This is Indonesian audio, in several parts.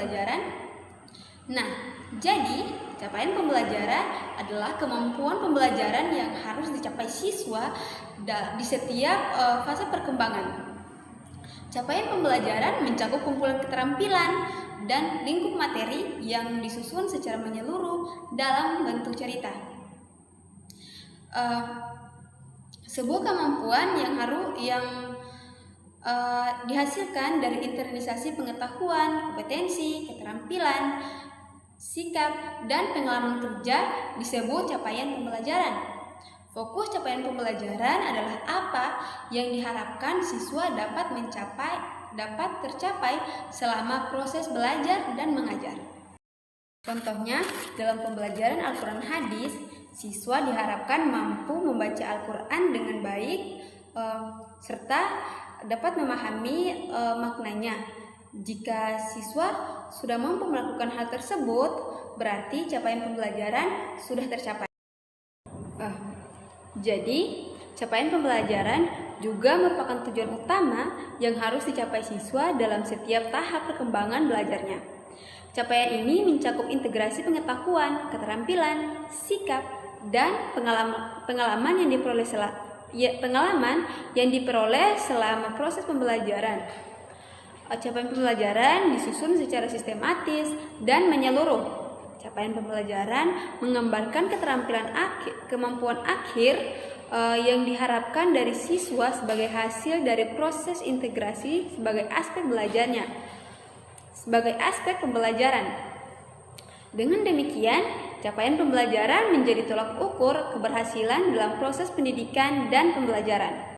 pembelajaran? Nah, jadi capaian pembelajaran adalah kemampuan pembelajaran yang harus dicapai siswa di setiap fase perkembangan. Capaian pembelajaran mencakup kumpulan keterampilan dan lingkup materi yang disusun secara menyeluruh dalam bentuk cerita. Sebuah kemampuan yang dihasilkan dari internalisasi pengetahuan, kompetensi, keterampilan, sikap, dan pengalaman kerja disebut capaian pembelajaran. Fokus capaian pembelajaran adalah apa yang diharapkan siswa dapat tercapai selama proses belajar dan mengajar. Contohnya, dalam pembelajaran Al-Quran hadis, siswa diharapkan mampu membaca Al-Quran dengan baik serta dapat memahami maknanya. Jika siswa sudah mampu melakukan hal tersebut, berarti capaian pembelajaran sudah tercapai. Jadi, capaian pembelajaran juga merupakan tujuan utama yang harus dicapai siswa dalam setiap tahap perkembangan belajarnya. Capaian ini mencakup integrasi pengetahuan, keterampilan, sikap, dan pengalaman yang diperoleh selama proses pembelajaran. Capaian pembelajaran disusun secara sistematis dan menyeluruh. Capaian pembelajaran menggambarkan kemampuan akhir yang diharapkan dari siswa sebagai hasil dari proses integrasi sebagai aspek pembelajaran. Dengan demikian, capaian pembelajaran menjadi tolak ukur keberhasilan dalam proses pendidikan dan pembelajaran.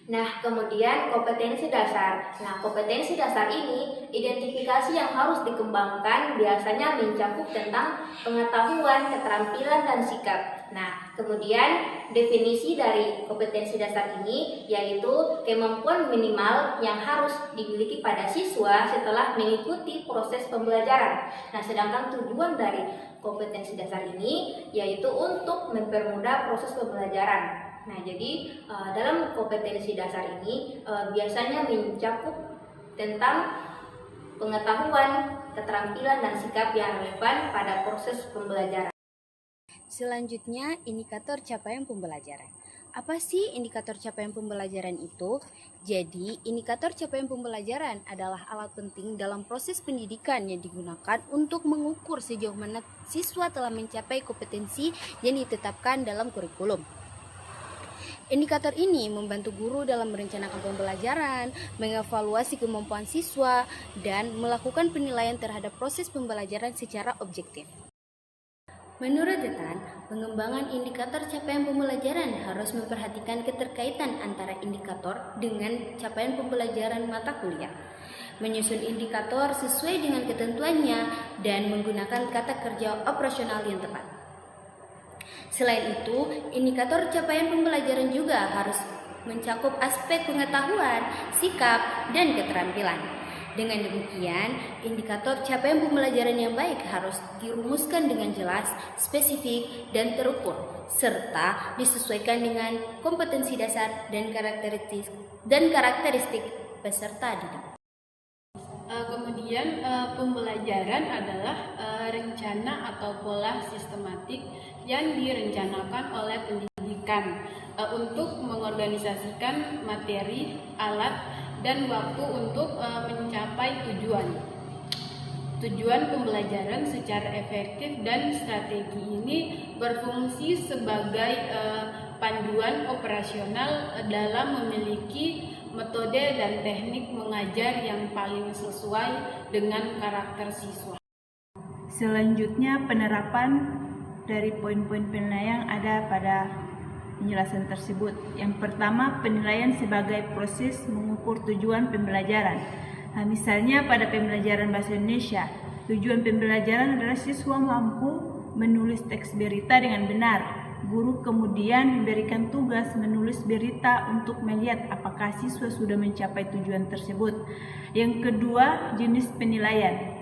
Nah, kemudian kompetensi dasar. Nah, kompetensi dasar ini identifikasi yang harus dikembangkan biasanya mencakup tentang pengetahuan, keterampilan, dan sikap. Nah, kemudian definisi dari kompetensi dasar ini yaitu kemampuan minimal yang harus dimiliki pada siswa setelah mengikuti proses pembelajaran. Nah, sedangkan tujuan dari kompetensi dasar ini yaitu untuk mempermudah proses pembelajaran. Nah, jadi dalam kompetensi dasar ini biasanya mencakup tentang pengetahuan, keterampilan, dan sikap yang relevan pada proses pembelajaran. Selanjutnya, indikator capaian pembelajaran. Apa sih indikator capaian pembelajaran itu? Jadi, indikator capaian pembelajaran adalah alat penting dalam proses pendidikan yang digunakan untuk mengukur sejauh mana siswa telah mencapai kompetensi yang ditetapkan dalam kurikulum. Indikator ini membantu guru dalam merencanakan pembelajaran, mengevaluasi kemampuan siswa, dan melakukan penilaian terhadap proses pembelajaran secara objektif. Menurut Zetan, pengembangan indikator capaian pembelajaran harus memperhatikan keterkaitan antara indikator dengan capaian pembelajaran mata kuliah, menyusun indikator sesuai dengan ketentuannya, dan menggunakan kata kerja operasional yang tepat. Selain itu, indikator capaian pembelajaran juga harus mencakup aspek pengetahuan, sikap, dan keterampilan. Dengan demikian, indikator capaian pembelajaran yang baik harus dirumuskan dengan jelas, spesifik, dan terukur, serta disesuaikan dengan kompetensi dasar dan karakteristik peserta didik. Kemudian pembelajaran adalah rencana atau pola sistematik yang direncanakan oleh pendidikan untuk mengorganisasikan materi, alat, dan waktu untuk mencapai tujuan. Tujuan pembelajaran secara efektif dan strategi ini berfungsi sebagai panduan operasional dalam memiliki metode dan teknik mengajar yang paling sesuai dengan karakter siswa. Selanjutnya, penerapan dari poin-poin penilaian ada pada penjelasan tersebut. Yang pertama, penilaian sebagai proses mengukur tujuan pembelajaran. Misalnya pada pembelajaran bahasa Indonesia, tujuan pembelajaran adalah siswa mampu menulis teks berita dengan benar. Guru kemudian memberikan tugas menulis berita untuk melihat apakah siswa sudah mencapai tujuan tersebut. Yang kedua, jenis penilaian.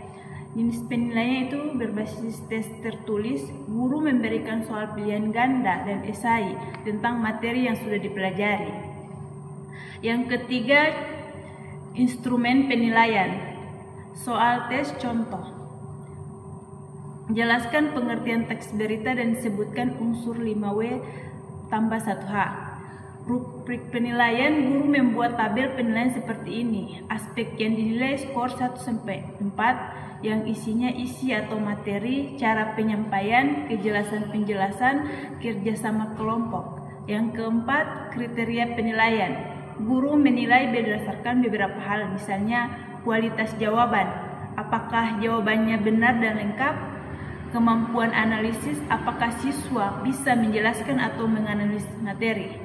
Jenis penilaian itu berbasis tes tertulis. Guru memberikan soal pilihan ganda dan esai tentang materi yang sudah dipelajari. Yang ketiga, instrumen penilaian. Soal tes contoh. Jelaskan pengertian teks berita dan sebutkan unsur 5W tambah 1H. Rubrik penilaian, guru membuat tabel penilaian seperti ini. Aspek yang dinilai skor 1-4, yang isinya isi atau materi, cara penyampaian, kejelasan penjelasan, kerjasama kelompok. Yang keempat, kriteria penilaian. Guru menilai berdasarkan beberapa hal, misalnya kualitas jawaban, apakah jawabannya benar dan lengkap, kemampuan analisis, apakah siswa bisa menjelaskan atau menganalisis materi.